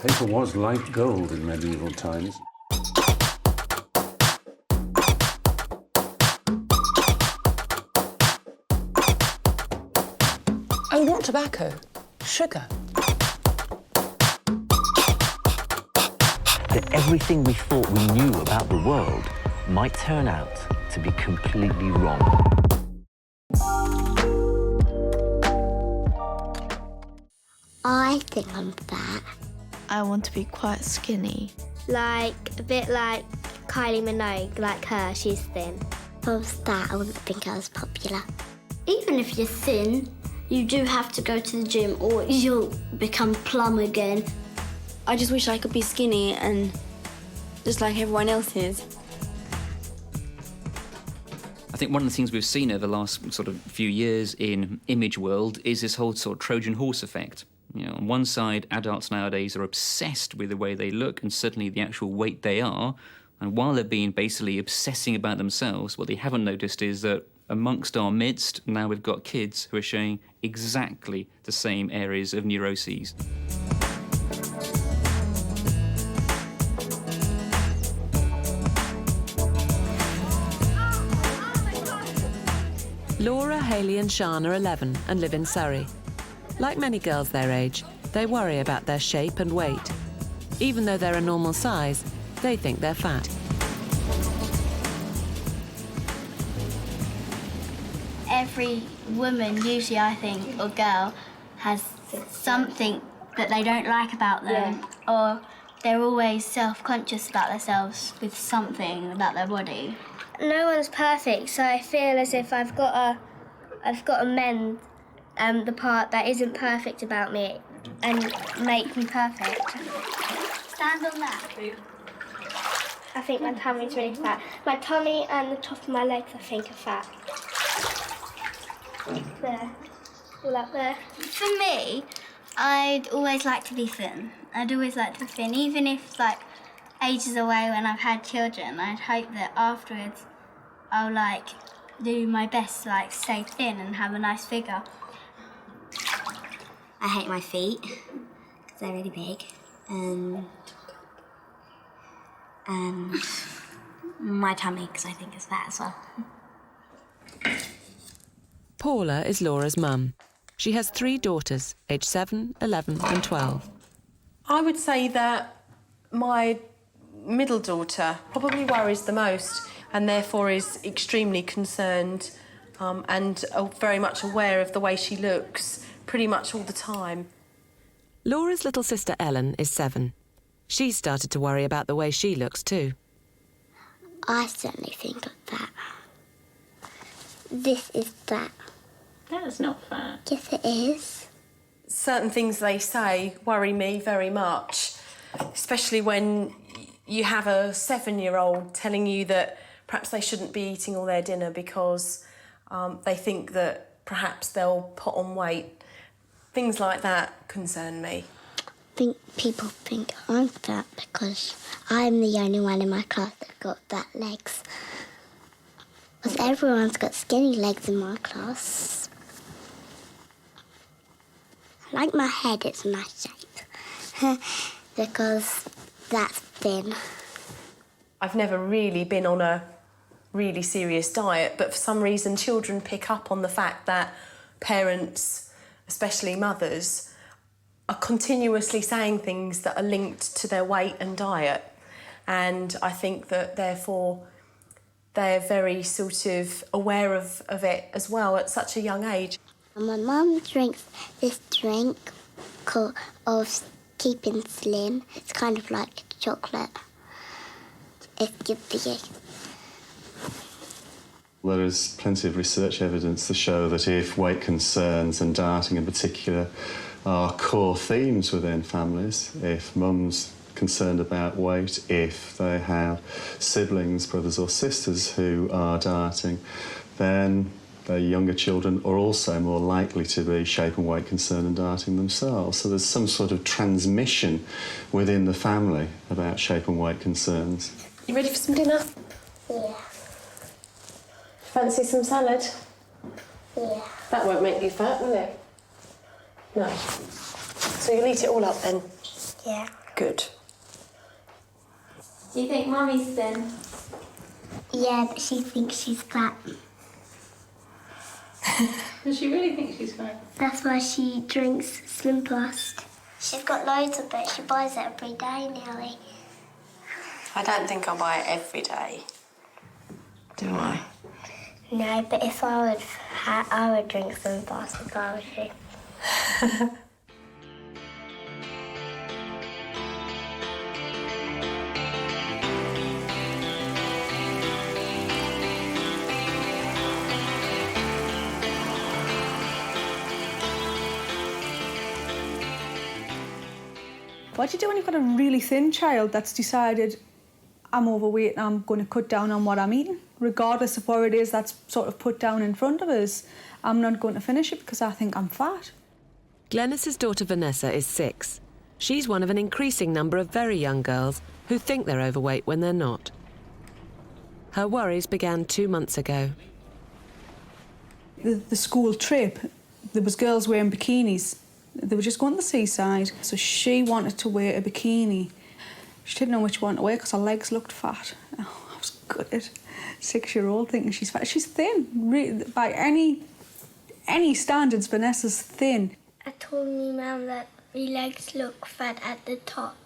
Paper was like gold in medieval times. Oh, not tobacco. Sugar. That everything we thought we knew about the world might turn out to be completely wrong. I think I'm fat. I want to be quite skinny. Like, a bit like Kylie Minogue, like her, she's thin. If I was fat, I wouldn't think I was popular. Even if you're thin, you do have to go to the gym or you'll become plump again. I just wish I could be skinny and just like everyone else is. I think one of the things we've seen over the last sort of few years in image world is this whole sort of Trojan horse effect. You know, on one side, adults nowadays are obsessed with the way they look and certainly the actual weight they are. And while they're being basically obsessing about themselves, what they haven't noticed is that amongst our midst, now we've got kids who are showing exactly the same areas of neuroses. Laura, Hayley and Sian are 11 and live in Surrey. Like many girls their age, they worry about their shape and weight. Even though they're a normal size, they think they're fat. Every woman, usually I think, or girl, has something that they don't like about them, or they're always self-conscious about themselves with something about their body. No one's perfect, so I feel as if I've got to mend the part that isn't perfect about me and make me perfect. Stand on that. I think my tummy's really fat. My tummy and the top of my legs, I think, are fat. There. All up there. For me, I'd always like to be thin. I'd always like to be thin, even if, like, ages away when I've had children. I'd hope that afterwards I'll, like, do my best to, like, stay thin and have a nice figure. I hate my feet because they're really big, and my tummy because I think it's fat as well. Paula is Laura's mum. She has 3 daughters, aged 7, 11 and 12. I would say that my middle daughter probably worries the most and therefore is extremely concerned and very much aware of the way she looks pretty much all the time. Laura's little sister Ellen is 7. She's started to worry about the way she looks too. I certainly think of that. This is fat. That is not fat. Yes, it is. Certain things they say worry me very much, especially when you have a 7-year-old telling you that perhaps they shouldn't be eating all their dinner because they think that perhaps they'll put on weight. Things like that concern me. I think people think I'm fat because I'm the only one in my class that got fat legs. Because everyone's got skinny legs in my class. I like my head, it's my shape. Because that's thin. I've never really been on a really serious diet, but for some reason children pick up on the fact that parents, especially mothers, are continuously saying things that are linked to their weight and diet. And I think that therefore they're very sort of aware of it as well at such a young age. And my mum drinks this drink of keeping slim. It's kind of like chocolate. It's good for you. There is plenty of research evidence to show that if weight concerns and dieting in particular are core themes within families, if mum's concerned about weight, if they have siblings, brothers or sisters who are dieting, then their younger children are also more likely to be shape and weight concerned and dieting themselves. So there's some sort of transmission within the family about shape and weight concerns. You ready for some dinner? Yeah. Fancy some salad? Yeah. That won't make you fat, will it? No. So you'll eat it all up then? Yeah. Good. Do you think Mummy's thin? Yeah, but she thinks she's fat. Does she really think she's fat? That's why she drinks Slim Blast. She's got loads of it. She buys it every day nearly. I don't think I buy it every day. Do I? No, but if I would drink Slim Blast if I was you. What do you do when you've got a really thin child that's decided, I'm overweight and I'm going to cut down on what I'm eating? Regardless of what it is that's sort of put down in front of us, I'm not going to finish it because I think I'm fat. Glennis's daughter Vanessa is 6. She's one of an increasing number of very young girls who think they're overweight when they're not. Her worries began 2 months ago. The school trip, there was girls wearing bikinis. They were just going to the seaside, so she wanted to wear a bikini. She didn't know which one to wear because her legs looked fat. Oh, I was gutted. 6-year-old thinking she's fat. She's thin. By any standards, Vanessa's thin. I told my mum that my legs look fat at the top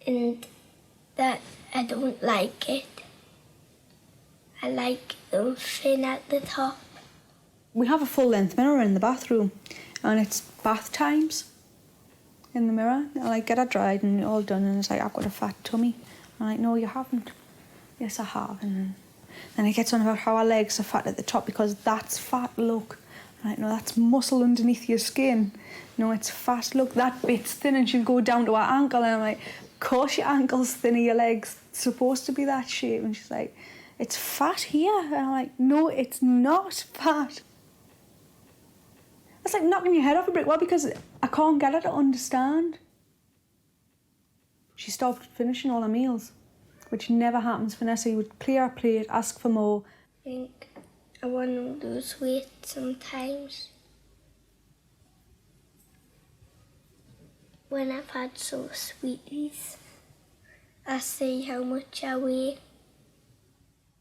and that I don't like it. I like them thin at the top. We have a full-length mirror in the bathroom and it's bath times in the mirror. I like get her dried and all done and it's like, I've got a fat tummy. I'm like, no, you haven't. Yes, I have. And then it gets on about how our legs are fat at the top because that's fat, look. I'm like, no, that's muscle underneath your skin. No, it's fat, look, that bit's thin. And she'll go down to her ankle and I'm like, of course your ankle's thin, your leg's supposed to be that shape. And she's like, it's fat here. And I'm like, no, it's not fat. It's like knocking your head off a brick wall because I can't get her to understand. She stopped finishing all her meals, which never happens. Vanessa, you would clear her plate, ask for more. I think I want to lose weight sometimes. When I've had some sweeties, I see how much I weigh.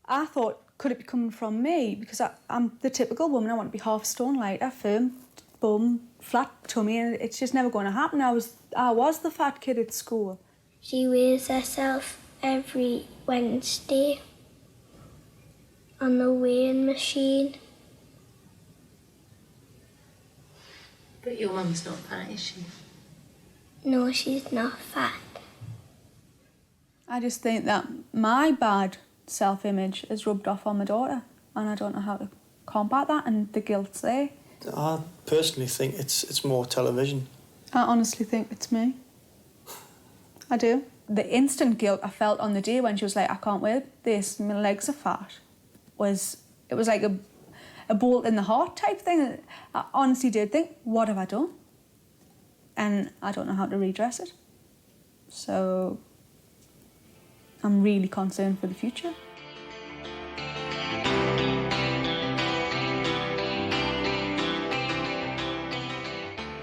I thought, could it be coming from me? Because I'm the typical woman. I want to be half stone lighter, firm, bum, flat tummy, and it's just never going to happen. I was the fat kid at school. She weighs herself every Wednesday on the weighing machine. But your mum's not fat, is she? No, she's not fat. I just think that my bad self-image is rubbed off on my daughter and I don't know how to combat that and the guilt's there. I personally think it's more television. I honestly think it's me. I do. The instant guilt I felt on the day when she was like, I can't wear this, my legs are fat, it was like a bolt in the heart type thing. I honestly did think, what have I done? And I don't know how to redress it. So I'm really concerned for the future.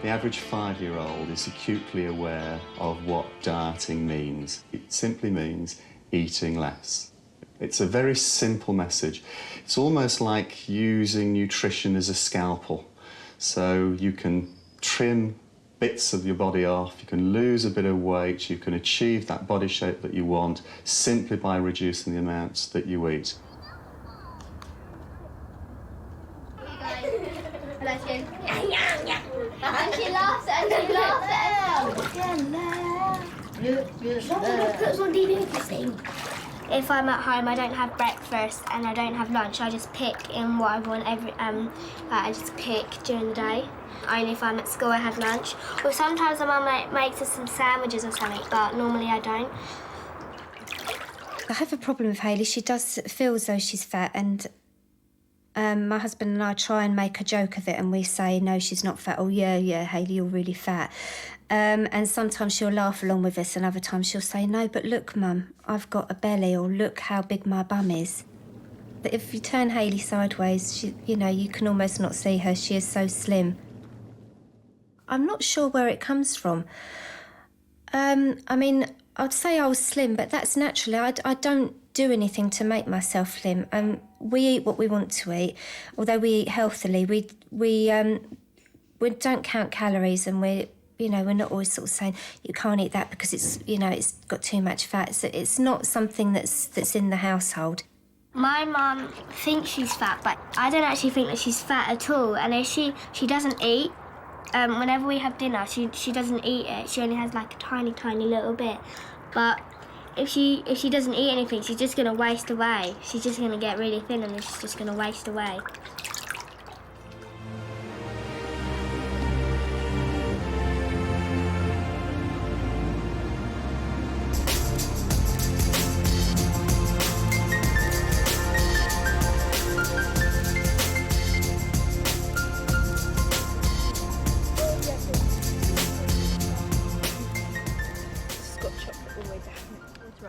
The average 5-year-old is acutely aware of what dieting means. It simply means eating less. It's a very simple message. It's almost like using nutrition as a scalpel. So you can trim bits of your body off, you can lose a bit of weight, you can achieve that body shape that you want simply by reducing the amounts that you eat. And she laughs and she laughs at If I'm at home, I don't have breakfast and I don't have lunch. I just pick in what I want I just pick during the day. Only if I'm at school I have lunch. Or sometimes my mum makes us some sandwiches or something, but normally I don't. I have a problem with Hayley. She does feel as though she's fat, and my husband and I try and make a joke of it, and we say, no, she's not fat. Oh, yeah, Hayley, you're really fat. And sometimes she'll laugh along with us, and other times she'll say, no, but look, Mum, I've got a belly, or look how big my bum is. But if you turn Hayley sideways, you can almost not see her. She is so slim. I'm not sure where it comes from. I mean, I'd say I was slim, but that's naturally. I don't do anything to make myself slim. We eat what we want to eat. Although we eat healthily, we don't count calories, and we're not always sort of saying you can't eat that because it's got too much fat. So it's not something that's in the household. My mum thinks she's fat, but I don't actually think that she's fat at all. And if she doesn't eat, whenever we have dinner, she doesn't eat it. She only has like a tiny, tiny little bit. But if she doesn't eat anything, she's just going to waste away. She's just going to get really thin and then she's just going to waste away.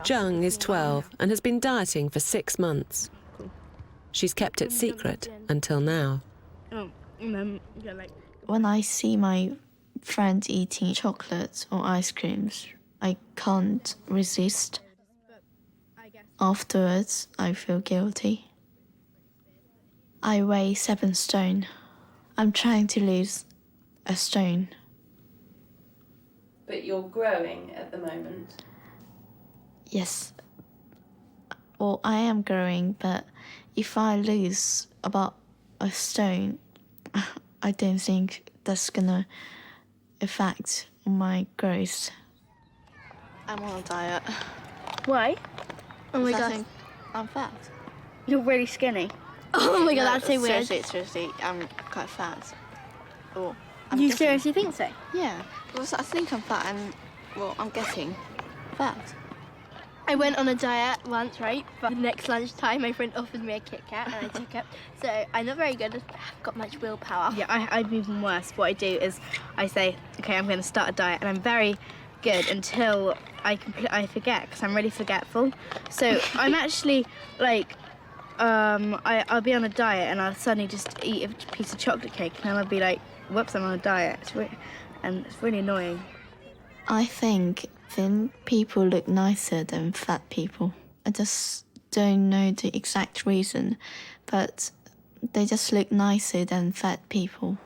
Jung is 12 and has been dieting for 6 months. She's kept it secret until now. When I see my friends eating chocolates or ice creams, I can't resist. Afterwards, I feel guilty. I weigh 7 stone. I'm trying to lose a stone. But you're growing at the moment. Yes. Well, I am growing, but if I lose about a stone, I don't think that's gonna affect my growth. I'm on a diet. Why? Oh my god. I'm fat. You're really skinny. Oh my god, that's so weird. Seriously, I'm quite fat. Or You seriously think so? Yeah. Well, I think I'm fat and, well, I'm getting fat. I went on a diet once, right? But the next lunchtime, my friend offered me a Kit Kat and I took it. So I'm not very good. I haven't got much willpower. Yeah, I'm even worse. What I do is I say, okay, I'm going to start a diet, and I'm very good until I forget, because I'm really forgetful. So I'm actually like, I'll be on a diet and I'll suddenly just eat a piece of chocolate cake and I'll be like, whoops, I'm on a diet. And it's really annoying. I think thin people look nicer than fat people. I just don't know the exact reason, but they just look nicer than fat people.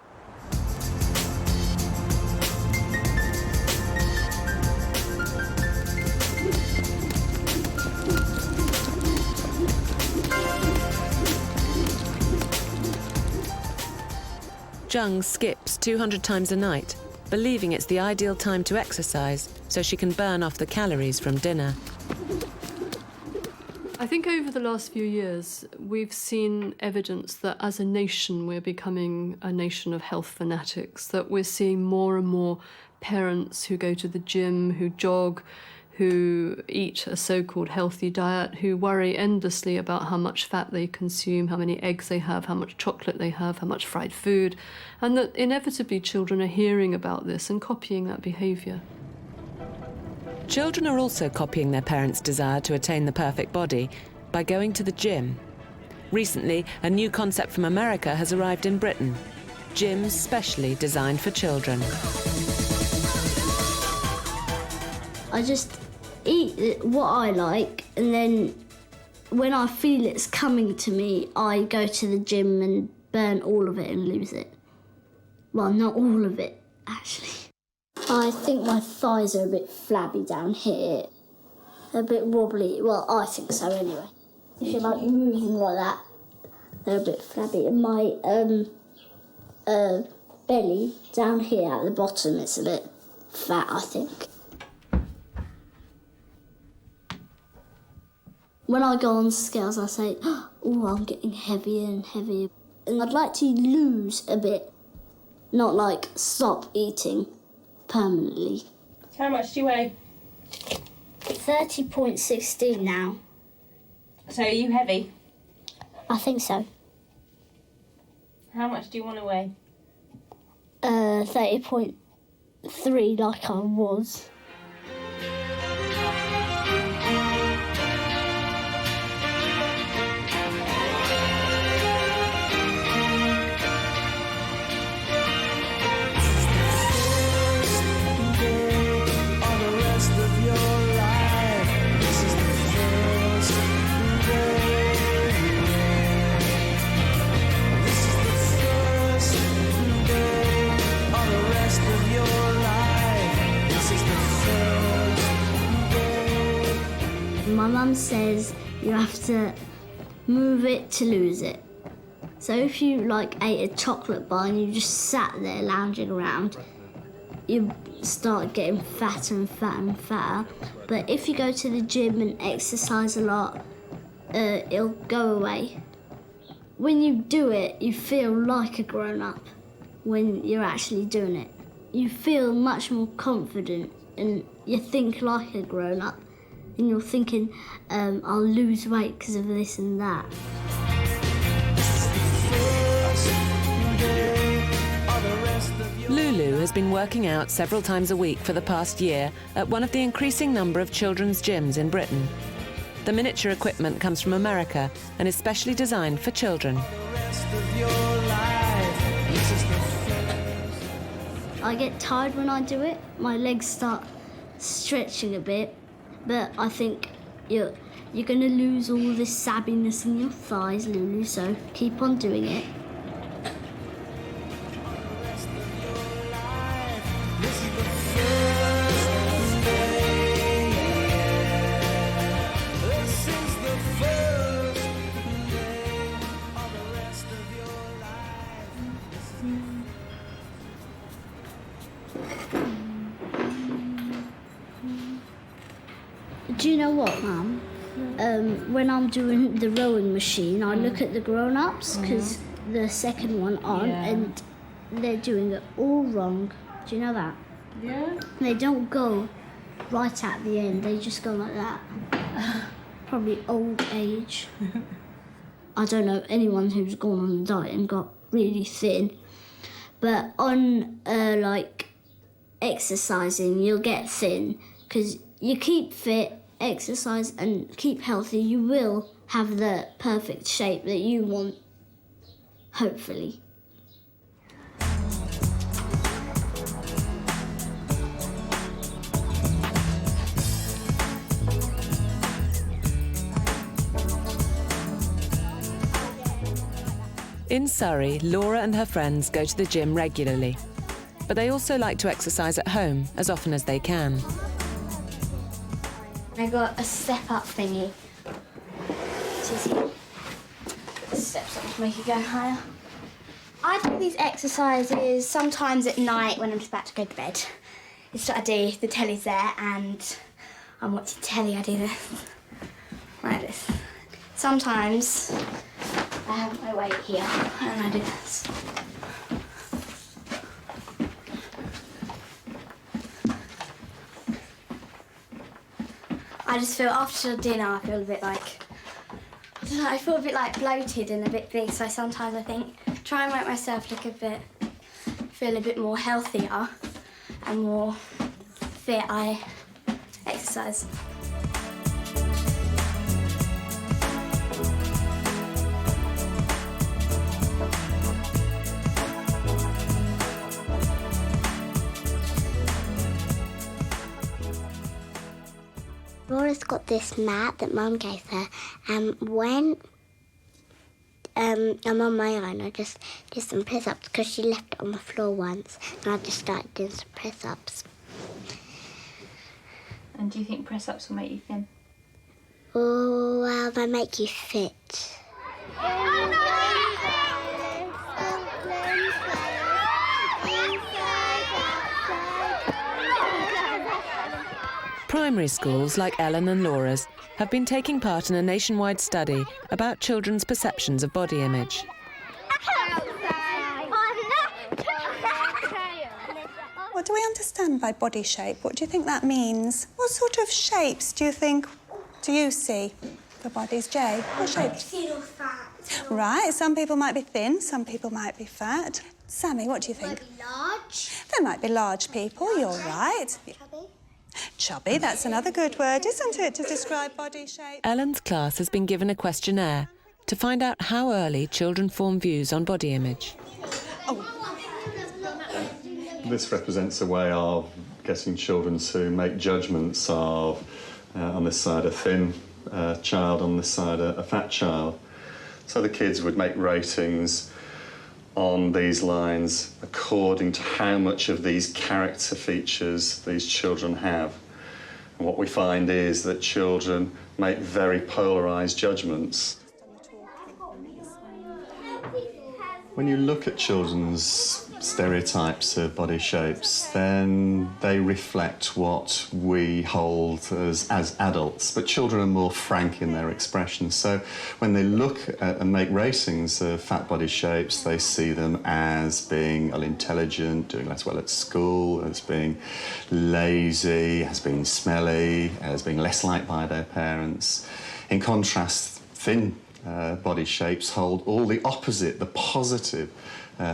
Jung skips 200 times a night, believing it's the ideal time to exercise so she can burn off the calories from dinner. I think over the last few years, we've seen evidence that as a nation, we're becoming a nation of health fanatics, that we're seeing more and more parents who go to the gym, who jog, who eat a so-called healthy diet, who worry endlessly about how much fat they consume, how many eggs they have, how much chocolate they have, how much fried food, and that inevitably children are hearing about this and copying that behaviour. Children are also copying their parents' desire to attain the perfect body by going to the gym. Recently, a new concept from America has arrived in Britain. Gyms specially designed for children. I just eat what I like, and then when I feel it's coming to me, I go to the gym and burn all of it and lose it. Well, not all of it, actually. I think my thighs are a bit flabby down here, a bit wobbly. Well, I think so anyway. If you're like moving like that, they're a bit flabby. And my belly down here at the bottom is a bit fat, I think. When I go on scales, I say, oh, I'm getting heavier and heavier. And I'd like to lose a bit, not like stop eating permanently. How much do you weigh? 30.16 now. So are you heavy? I think so. How much do you want to weigh? 30.3 like I was. On the mum says you have to move it to lose it. So if you like ate a chocolate bar and you just sat there lounging around, you start getting fatter and fatter and fatter. But if you go to the gym and exercise a lot, it'll go away. When you do it, you feel like a grown-up when you're actually doing it. You feel much more confident and you think like a grown-up. And you're thinking, I'll lose weight because of this and that. Lulu has been working out several times a week for the past year at one of the increasing number of children's gyms in Britain. The miniature equipment comes from America and is specially designed for children. I get tired when I do it. My legs start stretching a bit, but I think you're going to lose all this sabbiness in your thighs, Lulu, so keep on doing it. Do you know what, Mum? When I'm doing the rowing machine, I look at the grown-ups because the second one on, and they're doing it all wrong. Do you know that? Yeah. They don't go right at the end. They just go like that. Probably old age. I don't know anyone who's gone on a diet and got really thin, but on like exercising, you'll get thin because you keep fit, exercise and keep healthy, you will have the perfect shape that you want, hopefully. In Surrey, Laura and her friends go to the gym regularly, but they also like to exercise at home as often as they can. I got a step-up thingy. Steps up to make it go higher. I do these exercises sometimes at night when I'm just about to go to bed. It's what I do. The telly's there and I'm watching telly. I do this. Like this. Sometimes I have my weight here and I do this. I just feel after dinner I feel a bit like, I don't know, I feel a bit like bloated and a bit big, so sometimes I think try and make myself look feel a bit more healthier and more fit, I exercise. Laura's got this mat that Mum gave her, and when I'm on my own, I just do some press-ups because she left it on the floor once, and I just started doing some press-ups. And do you think press-ups will make you thin? Oh, well, they make you fit. Primary schools like Ellen and Laura's have been taking part in a nationwide study about children's perceptions of body image. What do we understand by body shape? What do you think that means? What sort of shapes do you see for bodies, Jay? What shapes? Thin or fat. Right, some people might be thin, some people might be fat. Sammy, what do you think? Might be large. There might be large people, you're right. Chubby. Chubby, that's another good word, isn't it, to describe body shape? Ellen's class has been given a questionnaire to find out how early children form views on body image. This represents a way of getting children to make judgments of, on this side, a thin child, on this side, a fat child. So the kids would make ratings on these lines according to how much of these character features these children have. And what we find is that children make very polarised judgments. When you look at children's stereotypes of body shapes, then they reflect what we hold as adults, but children are more frank in their expression. So when they look at and make ratings of fat body shapes, they see them as being unintelligent, doing less well at school, as being lazy, as being smelly, as being less liked by their parents. In contrast, thin body shapes hold all the opposite, the positive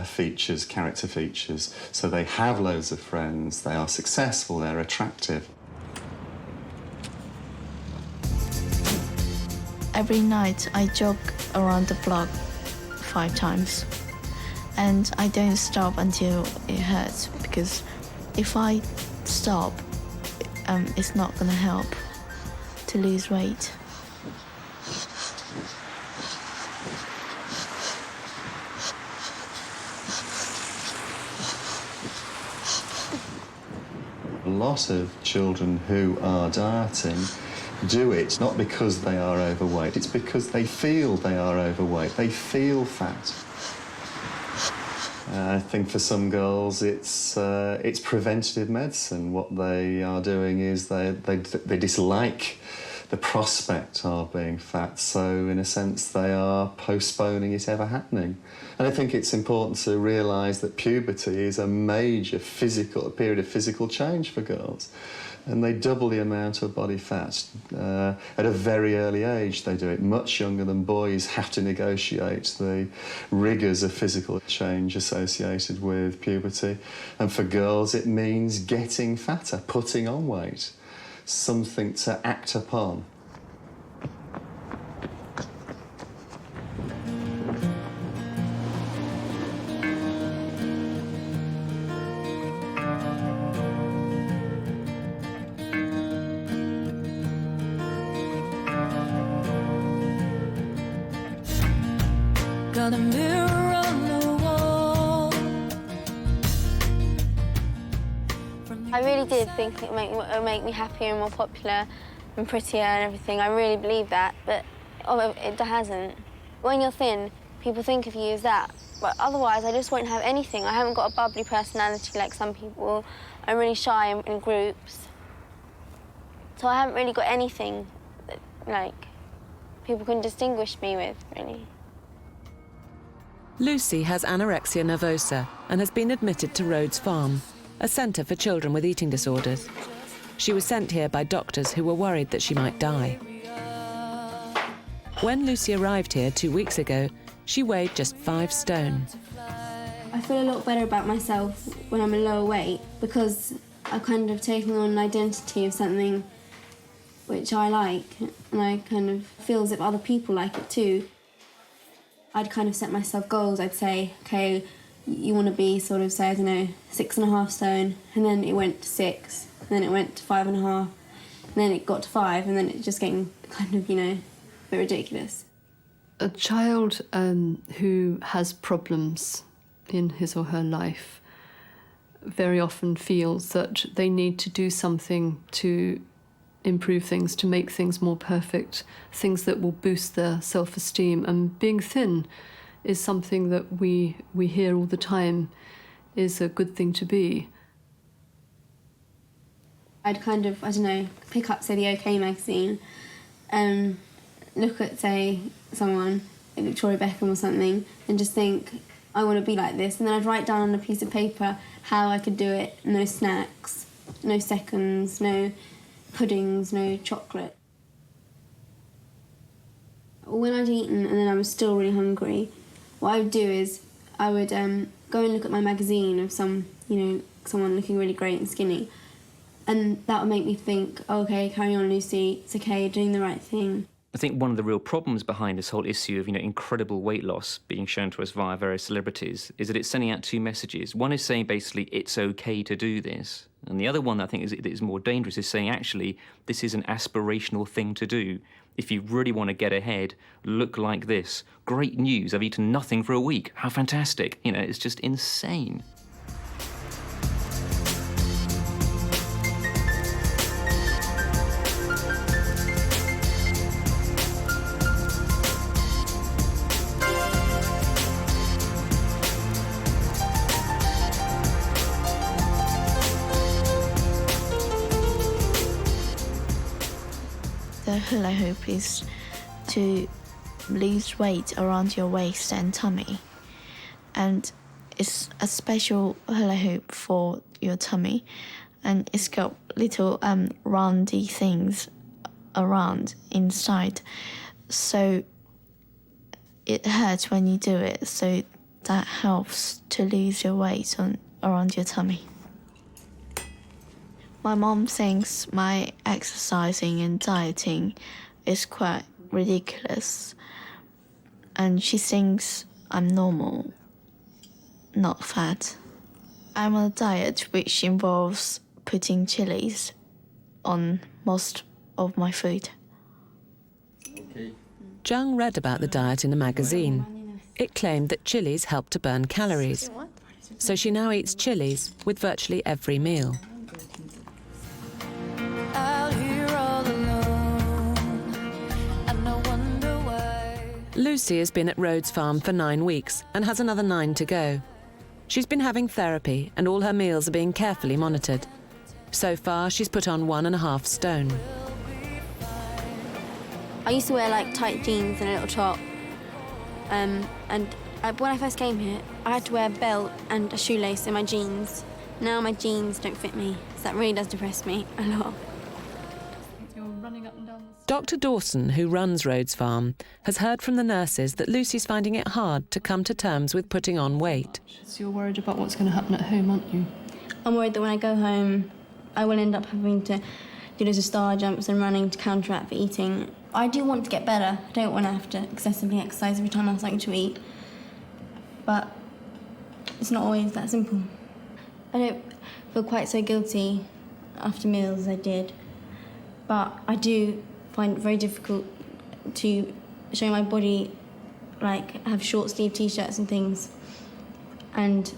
features, character features. So they have loads of friends, they are successful, they're attractive. Every night I jog around the block 5 times, and I don't stop until it hurts, because if I stop, it's not gonna help to lose weight. A lot of children who are dieting do it not because they are overweight, it's because they feel they are overweight, they feel fat. I think for some girls it's preventative medicine. What they are doing is they dislike the prospect of being fat, so in a sense they are postponing it ever happening. And I think it's important to realise that puberty is a major period of physical change for girls, and they double the amount of body fat at a very early age. They do it much younger than boys have to negotiate the rigours of physical change associated with puberty. And for girls it means getting fatter, putting on weight, something to act upon. Got a mirror on the wall. I really did think it would make me happier and more popular and prettier and everything. I really believe that, but it hasn't. When you're thin, people think of you as that, but otherwise I just won't have anything. I haven't got a bubbly personality like some people. I'm really shy in groups. So I haven't really got anything that, like, people can distinguish me with, really. Lucy has anorexia nervosa and has been admitted to Rhodes Farm, a centre for children with eating disorders. She was sent here by doctors who were worried that she might die. When Lucy arrived here 2 weeks ago, she weighed just 5 stone. I feel a lot better about myself when I'm a lower weight, because I've kind of taken on an identity of something which I like, and I kind of feel as if other people like it too. I'd kind of set myself goals. I'd say, okay, you want to be sort of, say, I don't know, 6.5 stone, and then it went to 6, and then it went to 5.5, and then it got to 5, and then it just getting kind of, a bit ridiculous. A child who has problems in his or her life very often feels that they need to do something to improve things, to make things more perfect, things that will boost their self-esteem. And being thin is something that we hear all the time is a good thing to be. I'd kind of, I don't know, pick up, say, the OK magazine, look at, say, someone, like Victoria Beckham or something, and just think, I want to be like this. And then I'd write down on a piece of paper how I could do it. No snacks, no seconds, no puddings, no chocolate. When I'd eaten and then I was still really hungry, what I would do is I would go and look at my magazine of someone looking really great and skinny, and that would make me think, oh, okay, carry on, Lucy, it's okay, you're doing the right thing. I think one of the real problems behind this whole issue of, incredible weight loss being shown to us via various celebrities is that it's sending out 2 messages. One is saying basically it's okay to do this, and the other one I think is more dangerous is saying actually this is an aspirational thing to do. If you really want to get ahead, look like this. Great news, I've eaten nothing for a week. How fantastic. It's just insane. the hula hoop is to lose weight around your waist and tummy. And it's a special hula hoop for your tummy. And it's got little roundy things around inside. So it hurts when you do it. So that helps to lose your weight around your tummy. My mom thinks my exercising and dieting is quite ridiculous. And she thinks I'm normal, not fat. I'm on a diet which involves putting chilies on most of my food. Jung read about the diet in a magazine. It claimed that chilies help to burn calories. So she now eats chilies with virtually every meal. Out here all alone, and I wonder why. Lucy has been at Rhodes Farm for 9 weeks and has another 9 to go. She's been having therapy and all her meals are being carefully monitored. So far, she's put on 1.5 stone. I used to wear like tight jeans and a little top. When I first came here, I had to wear a belt and a shoelace in my jeans. Now my jeans don't fit me, so that really does depress me a lot. Dr. Dawson, who runs Rhodes Farm, has heard from the nurses that Lucy's finding it hard to come to terms with putting on weight. So you're worried about what's going to happen at home, aren't you? I'm worried that when I go home, I will end up having to do loads of star jumps and running to counteract for eating. I do want to get better. I don't want to have to excessively exercise every time I have something to eat. But it's not always that simple. I don't feel quite so guilty after meals as I did. But I do find it very difficult to show my body, like, have short sleeve t-shirts and things. And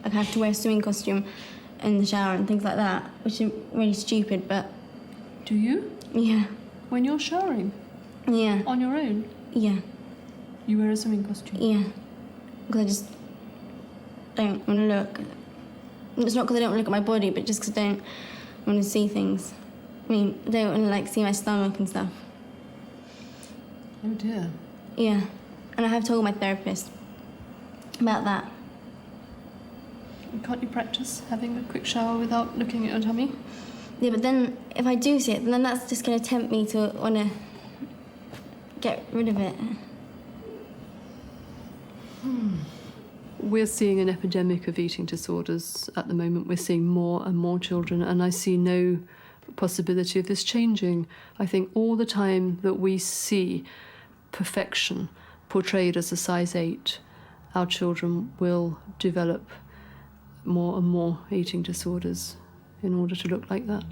I have to wear a swimming costume in the shower and things like that, which is really stupid, but... Do you? Yeah. When you're showering? Yeah. On your own? Yeah. You wear a swimming costume? Yeah. Because I just don't want to look. It's not because I don't want to look at my body, but just because I don't want to see things. I mean, I don't want to, like, see my stomach and stuff. Oh, dear. Yeah. And I have told my therapist about that. Can't you practice having a quick shower without looking at your tummy? Yeah, but then if I do see it, then that's just going to tempt me to want to get rid of it. We're seeing an epidemic of eating disorders at the moment. We're seeing more and more children, and I see no possibility of this changing. I think all the time that we see perfection portrayed as a size 8, our children will develop more and more eating disorders in order to look like that.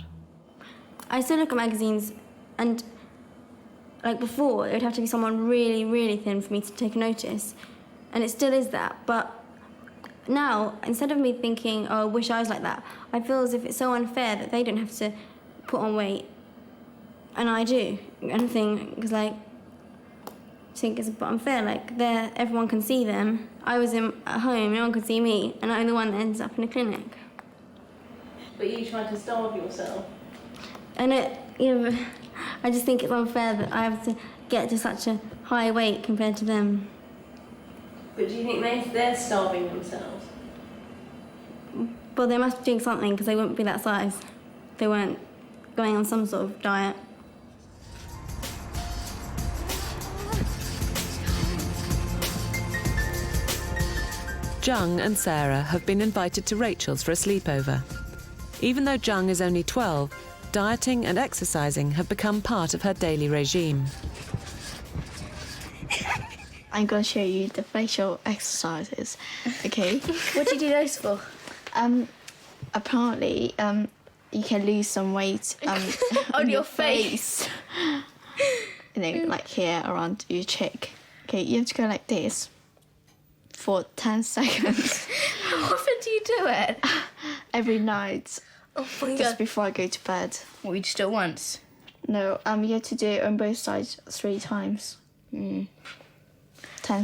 I still look at magazines, and like before, it would have to be someone really, really thin for me to take notice, and it still is that. But now, instead of me thinking, oh, I wish I was like that, I feel as if it's so unfair that they don't have to put on weight, and I do. And I think, because like, I think it's a bit unfair. Like, everyone can see them. I was at home, no one could see me, and I'm the one that ends up in a clinic. But you tried to starve yourself. And I just think it's unfair that I have to get to such a high weight compared to them. But do you think they're starving themselves? Well, they must be doing something, because they wouldn't be that size. They weren't going on some sort of diet. Jung and Sarah have been invited to Rachel's for a sleepover. Even though Jung is only 12, dieting and exercising have become part of her daily regime. I'm going to show you the facial exercises, okay? What do you do those for? Apparently, you can lose some weight on your face. You know, like here around your cheek. Okay, you have to go like this for 10 seconds. How often do you do it? Every night. Oh my God. Just before I go to bed. What, you just do it once? No, you have to do it on both sides 3 times. 10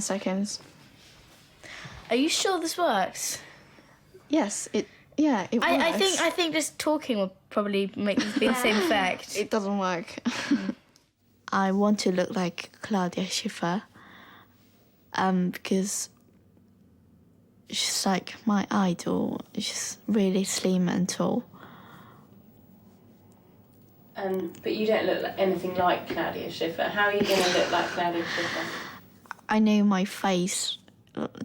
seconds. Are you sure this works? Yes, it works. I think just talking will probably make the same effect. It doesn't work. I want to look like Claudia Schiffer because she's like my idol. She's really slim and tall. But you don't look like anything like Claudia Schiffer. How are you going to look like Claudia Schiffer? I know my face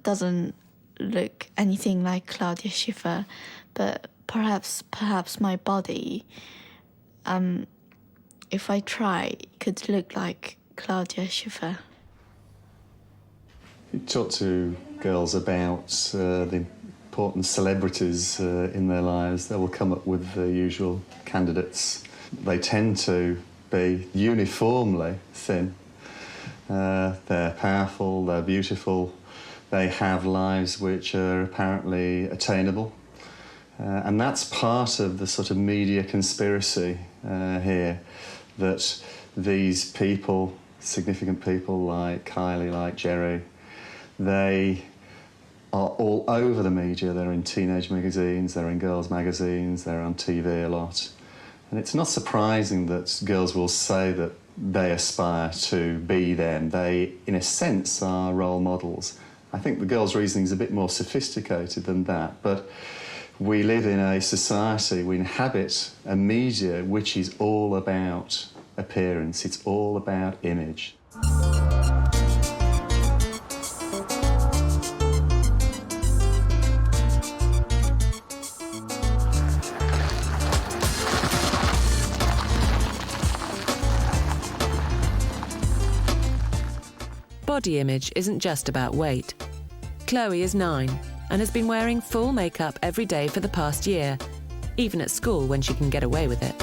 doesn't look anything like Claudia Schiffer, but perhaps my body, if I try, could look like Claudia Schiffer. You talk to girls about the important celebrities in their lives, they will come up with the usual candidates. They tend to be uniformly thin. They're powerful, they're beautiful, they have lives which are apparently attainable. And that's part of the sort of media conspiracy here, that these people, significant people like Kylie, like Jerry, they are all over the media. They're in teenage magazines, they're in girls' magazines, they're on TV a lot. And it's not surprising that girls will say that they aspire to be them. They, in a sense, are role models. I think the girls' reasoning is a bit more sophisticated than that, but we live in a society, we inhabit a media which is all about appearance, it's all about image. Body image isn't just about weight. Chloe is 9 and has been wearing full makeup every day for the past year, even at school when she can get away with it.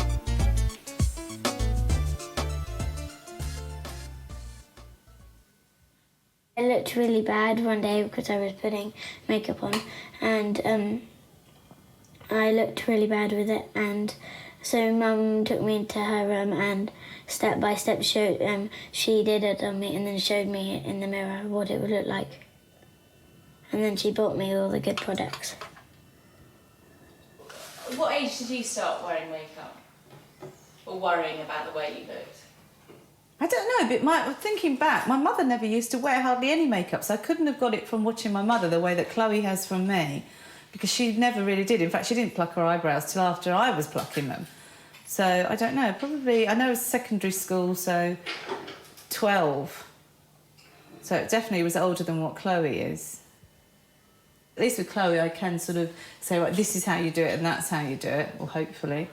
I looked really bad one day because I was putting makeup on, and I looked really bad with it, and so Mum took me into her room and step by step showed she did it on me and then showed me in the mirror what it would look like. And then she bought me all the good products. What age did you start wearing makeup? Or worrying about the way you looked? I don't know, but thinking back, my mother never used to wear hardly any makeup, so I couldn't have got it from watching my mother the way that Chloe has from me, because she never really did. In fact, she didn't pluck her eyebrows till after I was plucking them. So, I don't know, probably, I know it was secondary school, so 12. So it definitely was older than what Chloe is. At least with Chloe, I can sort of say, right, this is how you do it and that's how you do it, or hopefully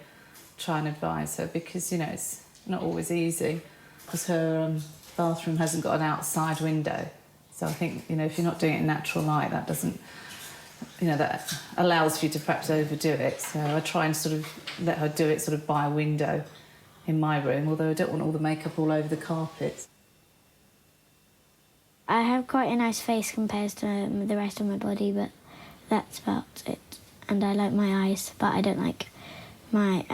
try and advise her, because, you know, it's not always easy, because her bathroom hasn't got an outside window. So I think, you know, if you're not doing it in natural light, that doesn't, you know, that allows for you to perhaps overdo it. So I try and sort of let her do it sort of by a window in my room, although I don't want all the makeup all over the carpets. I have quite a nice face compared to the rest of my body, but that's about it. And I like my eyes, but I don't like my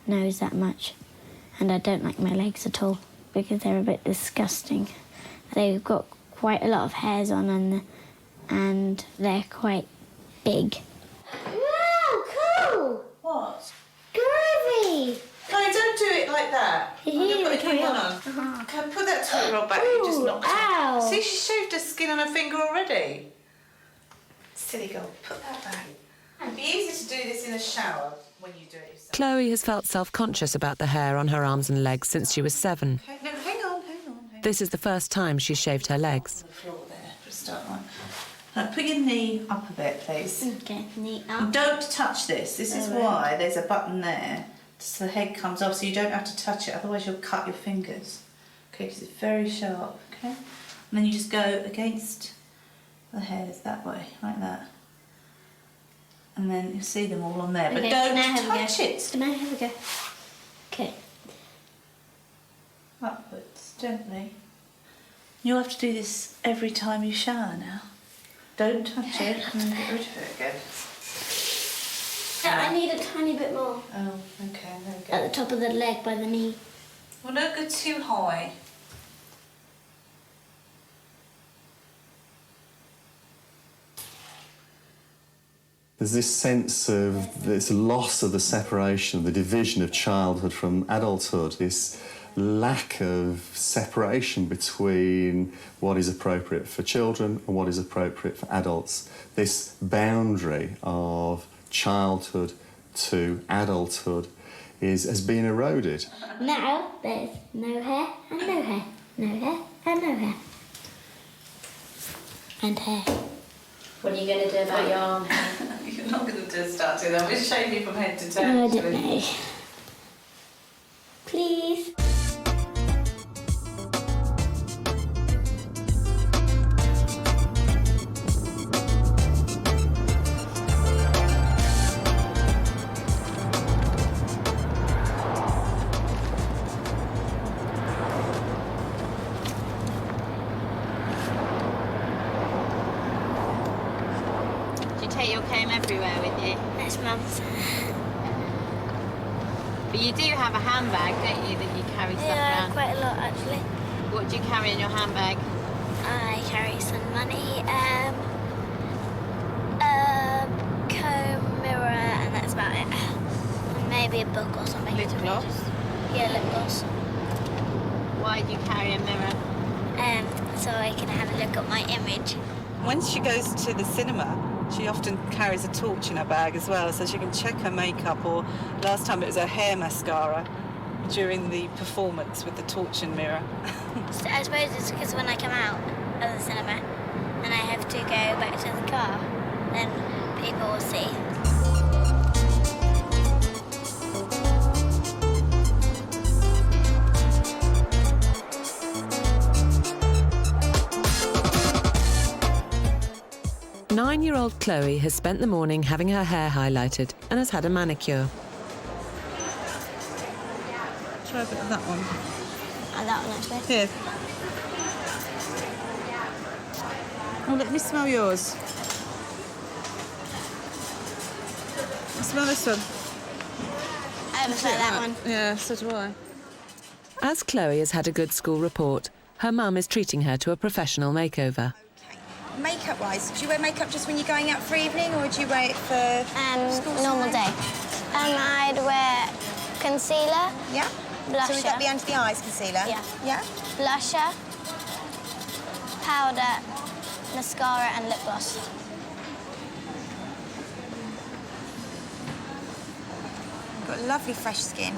nose that much. And I don't like my legs at all, because they're a bit disgusting. They've got quite a lot of hairs on them, and they're quite big. Wow, cool! What? Groovy! Chloe, don't do it like that. You've got to keep on. Okay, put that toilet roll back. You just knocked ow. it. See, she shaved her skin on her finger already. Silly girl, put that back. It'd be easy to do this in a shower when you do it yourself. Chloe has felt self-conscious about the hair on her arms and legs since she was 7. Okay, no, hang on. This is the first time she's shaved her legs. On the floor there, for a start one. Put your knee up a bit, please. Okay, knee up. And don't touch this. This is why there's a button there, so the head comes off, so you don't have to touch it, otherwise you'll cut your fingers. Okay, because it's very sharp, okay? And then you just go against the hairs that way, like that. And then you'll see them all on there, but Okay, don't can I have a touch go? it. Can I have a go? Okay. Upwards, gently. You'll have to do this every time you shower now. Don't touch it and then get rid of it again. I need a tiny bit more. Oh, okay, there we go. At the top of the leg by the knee. Well, don't go too high. There's this sense of this loss of the separation, the division of childhood from adulthood, this lack of separation between what is appropriate for children and what is appropriate for adults. This boundary of childhood to adulthood has been eroded. Now there's no hair and no hair, no hair and no hair. And hair. What are you going to do about your arm hair? You're not going to start to. They'll just shave you from head to toe. I don't know. Please. Take your comb everywhere with you? That's Mum's. But you do have a handbag, don't you, that you carry stuff around? Yeah, quite a lot actually. What do you carry in your handbag? I carry some money, comb, mirror, and that's about it. And maybe a book or something. Lip gloss? Yeah, lip gloss. Why do you carry a mirror? So I can have a look at my image. When she goes to the cinema, she often carries a torch in her bag as well, so she can check her makeup, or last time it was her hair mascara during the performance with the torch and mirror. So I suppose it's because when I come out of the cinema and I have to go back to the car, then people will see. Nine-year-old Chloe has spent the morning having her hair highlighted and has had a manicure. Try a bit of that one. And that one actually. Here. Oh, let me smell yours. Smell this one. I prefer that one. Yeah, so do I. As Chloe has had a good school report, her mum is treating her to a professional makeover. Makeup-wise, do you wear makeup just when you're going out for evening, or do you wear it for school normal time? day. I'd wear concealer. Yeah. Blusher. So would that be under the eyes concealer? Yeah. Yeah. Blusher, powder, mascara, and lip gloss. You've got lovely fresh skin.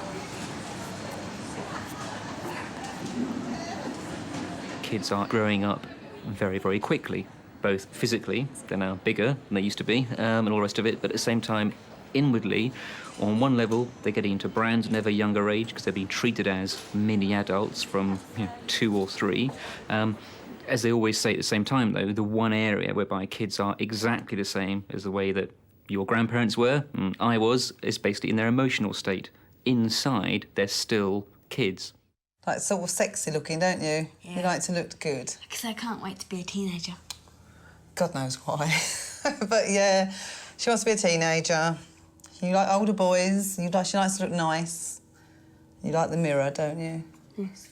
Kids are growing up very, very quickly, both physically, they're now bigger than they used to be, and all the rest of it, but at the same time, inwardly, on one level, they're getting into brand at an ever younger age because they're being treated as mini adults from 2 or 3. As they always say at the same time, though, the one area whereby kids are exactly the same as the way that your grandparents were, and I was, is basically in their emotional state. Inside, they're still kids. Like sort of sexy looking, don't you? Yeah. You like to look good. Because I can't wait to be a teenager. God knows why. But yeah, she wants to be a teenager. You like older boys. She likes to look nice. You like the mirror, don't you? Yes.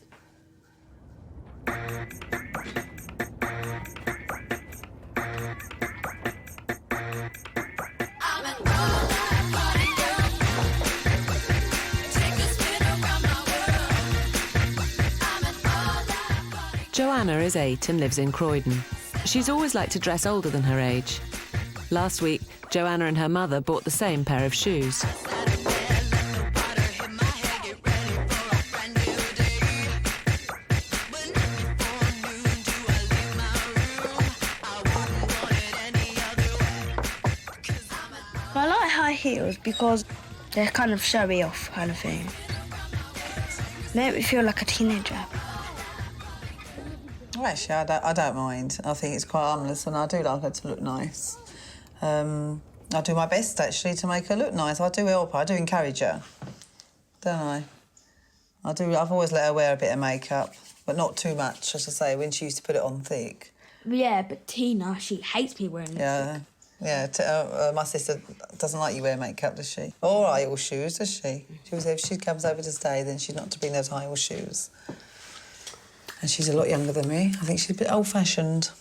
Joanna is 8 and lives in Croydon. She's always liked to dress older than her age. Last week, Joanna and her mother bought the same pair of shoes. I like high heels because they're kind of showy off kind of thing. Make me feel like a teenager. Well, actually, I don't mind. I think it's quite harmless, and I do like her to look nice. I do my best, actually, to make her look nice. I do help her. I do encourage her, don't I? I've always let her wear a bit of makeup, but not too much, as I say, when she used to put it on thick. Yeah, but Tina, she hates me wearing Yeah. Yeah, my sister doesn't like you wear makeup, does she? Or high heel shoes, does she? She was, if she comes over to stay, then she's not to bring those high heel shoes. And she's a lot younger than me. I think she's a bit old-fashioned.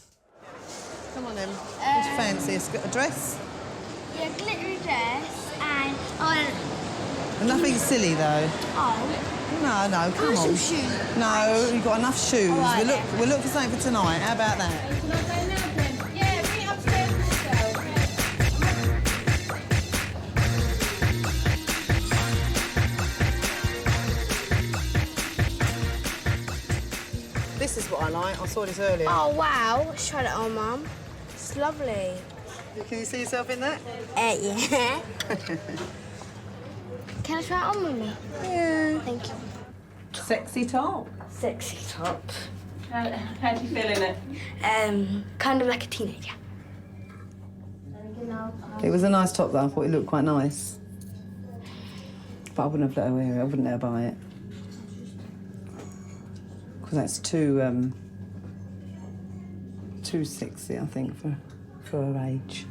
Come on, then. What do you fancy? A dress? Yeah, glittery dress and... Nothing silly, though. Oh, No, come on. Some shoes. No, you've got enough shoes. All right, we'll look for something for tonight. How about that? Yeah, bring it upstairs. This is what I like. I saw this earlier. Oh, wow. Let's try that on, Mum. It's lovely. Can you see yourself in that? Yeah. Can I try it on, Mummy? Yeah. Thank you. Sexy top. Sexy top. How do you feel in it? Kind of like a teenager. It was a nice top, though. I thought it looked quite nice. But I wouldn't have let her wear it. I wouldn't let her buy it. Because that's too sexy, I think, for her age.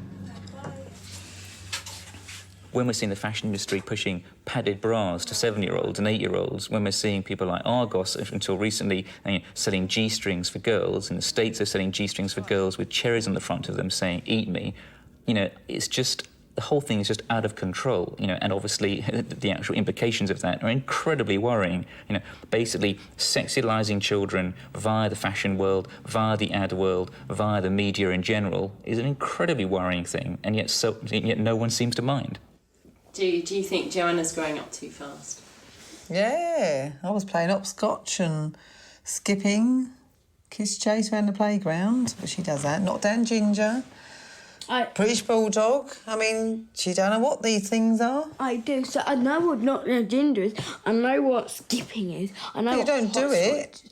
When we're seeing the fashion industry pushing padded bras to 7-year-olds and 8-year-olds, when we're seeing people like Argos, until recently, selling G-strings for girls, in the States they're selling G-strings for girls with cherries on the front of them saying, "Eat me," it's just, the whole thing is just out of control, and obviously the actual implications of that are incredibly worrying. Basically sexualising children via the fashion world, via the ad world, via the media in general is an incredibly worrying thing, and yet no one seems to mind. Do you think Joanna's growing up too fast? Yeah, I was playing hopscotch and skipping, kiss chase around the playground, but she does that. Knock down Ginger. British Bulldog. I mean, she don't know what these things are. I do. So I know what knock down Ginger is. I know what skipping is. I know You what don't do it.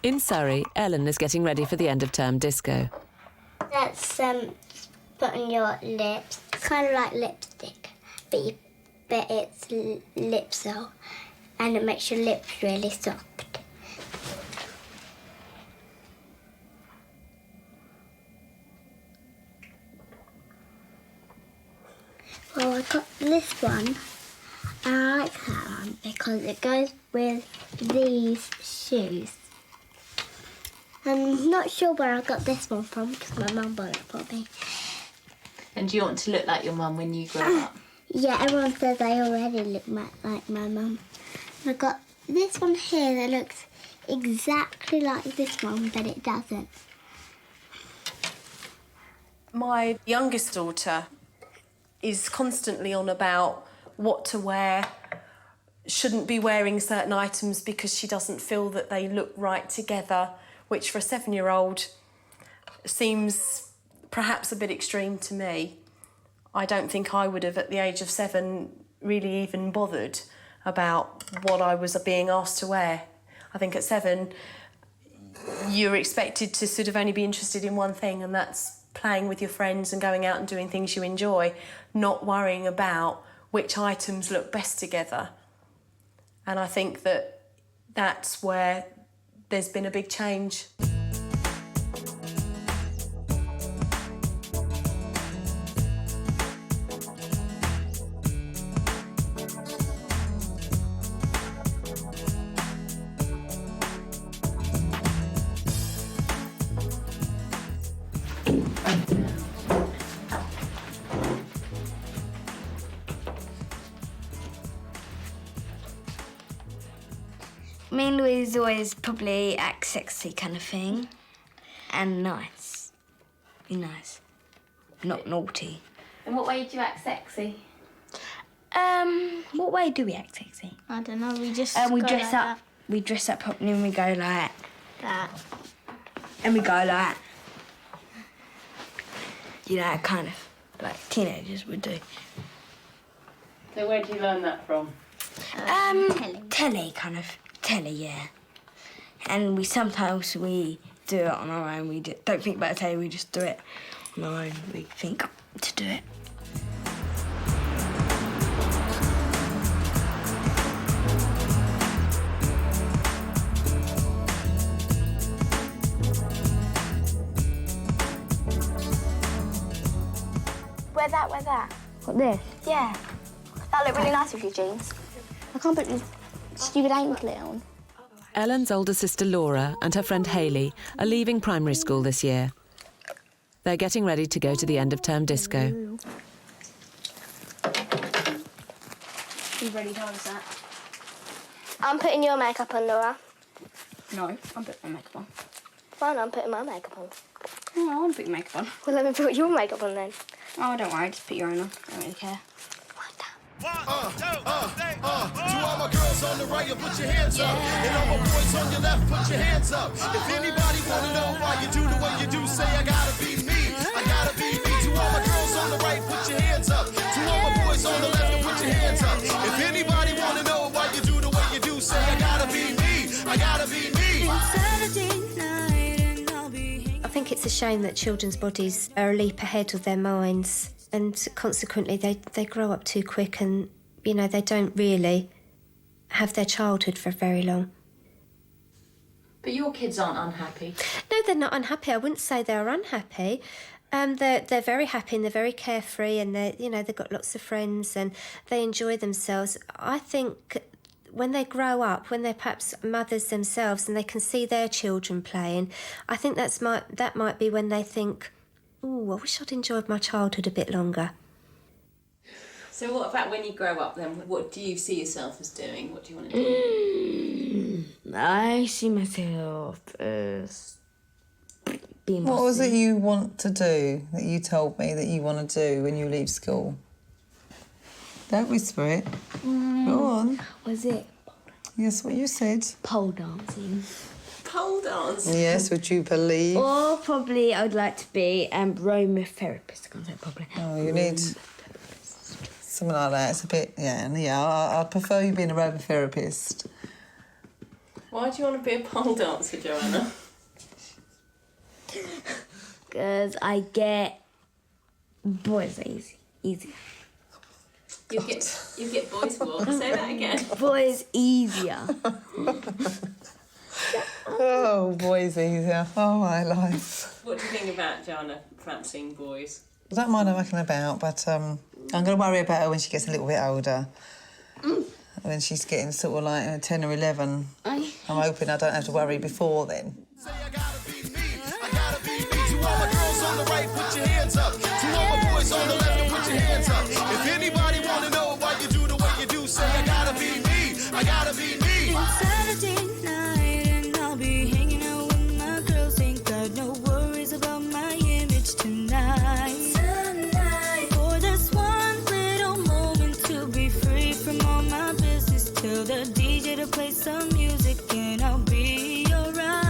In Surrey, Ellen is getting ready for the end-of-term disco. That's put on your lips. It's kind of like lipstick, but it's lip cell, and it makes your lips really soft. Well, I got this one. I like that one because it goes with these shoes. I'm not sure where I got this one from because my mum bought it for me. And do you want to look like your mum when you grow up? Yeah, everyone says I already look like my mum. I got this one here that looks exactly like this one, but it doesn't. My youngest daughter is constantly on about what to wear, shouldn't be wearing certain items because she doesn't feel that they look right together, which for a 7-year-old seems perhaps a bit extreme to me. I don't think I would have, at the age of 7, really even bothered about what I was being asked to wear. I think at 7, you're expected to sort of only be interested in one thing, and that's playing with your friends and going out and doing things you enjoy, not worrying about which items look best together. And I think that that's where there's been a big change. Me and Louise always probably act sexy kind of thing. And nice. Be nice. Not naughty. In what way do you act sexy? What way do we act sexy? I don't know, we just we go dress like up. that. We dress up properly and we go like that. And we go like, kind of like teenagers would do. So where do you learn that from? Telly, yeah. And sometimes we do it on our own. We don't think about telly, we just do it on our own. We think to do it. Wear that. What, this? Yeah. That look really nice with your jeans. I can't put your stupid anklet on. Ellen's older sister Laura and her friend Hayley are leaving primary school this year. They're getting ready to go to the end-of-term disco. You ready to answer that? I'm putting your makeup on, Laura. No, I'm putting my makeup on. Fine, I'm putting my makeup on. Oh, I want to put your makeup on. Well, let me put your makeup on then. Oh, don't worry, just put your own on. I don't really care. To all my girls on the right, put your hands up. And all my boys on your left, put your hands up. If anybody wanna know why you do the way you do, say I gotta be me. I gotta be me. To all my girls on the right, put your hands up. To all my boys on the left, put your hands up. If anybody wanna know why you do the way you do, say I gotta be me. I gotta be me. I think it's a shame that children's bodies are a leap ahead of their minds, and consequently they grow up too quick, and, you know, they don't really have their childhood for very long. But your kids aren't unhappy? No, they're not unhappy. I wouldn't say they're unhappy. They're very happy and they're very carefree, and they've got lots of friends and they enjoy themselves. I think when they grow up, when they're perhaps mothers themselves and they can see their children playing, I think that might be when they think, "Oh, I wish I'd enjoyed my childhood a bit longer." So what about when you grow up then? What do you see yourself as doing? What do you want to do? I see myself as being What was bossy. it you want to do that you told me that you want to do when you leave school? Don't whisper it. Go on. Was it? Yes, what you said. Pole dancing. Pole dancing? Yes, would you believe? Or probably I would like to be aromatherapist. I can't say it properly. Oh, you need something like that. It's a bit, I'd prefer you being a aromatherapist. Why do you want to be a pole dancer, Joanna? Because I get boys easier. You get boys what? Say that again. Boys easier. Oh, boys easier. Oh, my life. What do you think about Joanna fancying boys? I don't mind her mucking about, but I'm going to worry about her when she gets a little bit older. When she's getting sort of like 10 or 11. I'm hoping I don't have to worry before then. To all my girls on the right, put your hands up. To all my boys on the left, put your hands up. If anybody wanna know why you do the way you do, say I gotta be me. I gotta be me. It's Saturday night and I'll be hanging out with my girls. Ain't got no worries about my image tonight. For this one little moment to be free from all my business. Tell the DJ to play some music and I'll be alright.